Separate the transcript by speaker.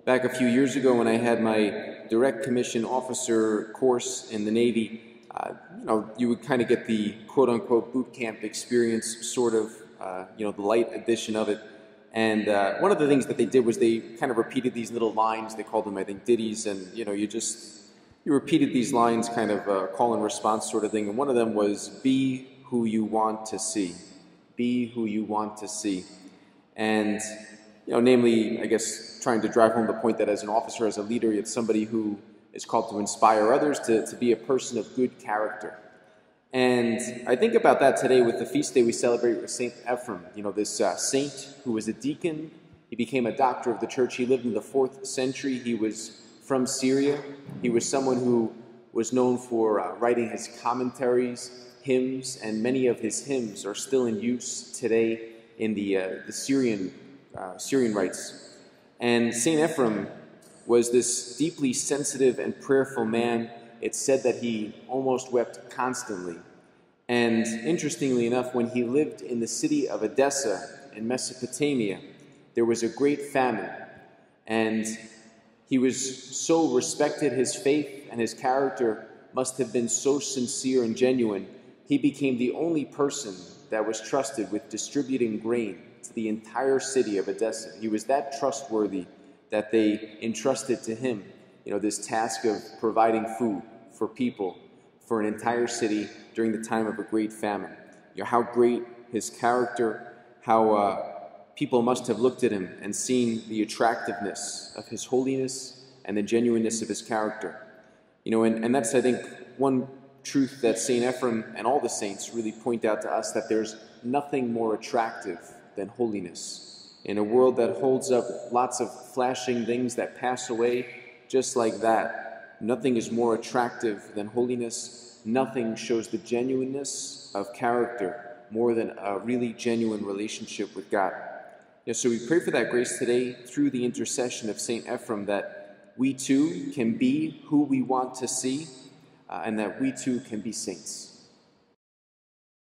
Speaker 1: back a few years ago when I had my direct commission officer course in the Navy, you would kind of get the quote-unquote boot camp experience, sort of, the light edition of it. And one of the things that they did was they kind of repeated these little lines. They called them, I think, ditties, and you repeated these lines, kind of call and response sort of thing. And one of them was, "Be who you want to see. Be who you want to see." And namely, I guess, trying to drive home the point that as an officer, as a leader, it's somebody who is called to inspire others to be a person of good character. And I think about that today with the feast day we celebrate with St. Ephrem, this saint who was a deacon. He became a doctor of the church. He lived in the 4th century. He was from Syria. He was someone who was known for writing his commentaries, hymns, and many of his hymns are still in use today in the Syrian rites. And St. Ephrem was this deeply sensitive and prayerful man. It's said that he almost wept constantly. And interestingly enough, when he lived in the city of Edessa in Mesopotamia, there was a great famine. And he was so respected, his faith and his character must have been so sincere and genuine. He became the only person that was trusted with distributing grain to the entire city of Edessa. He was that trustworthy that they entrusted to him, this task of providing food for people, for an entire city during the time of a great famine. How great his character, how people must have looked at him and seen the attractiveness of his holiness and the genuineness of his character. And that's, I think, one truth that St. Ephrem and all the saints really point out to us, that there's nothing more attractive than holiness. In a world that holds up lots of flashing things that pass away, just like that, nothing is more attractive than holiness. Nothing shows the genuineness of character more than a really genuine relationship with God. So we pray for that grace today through the intercession of St. Ephrem, that we too can be who we want to see, and that we too can be saints.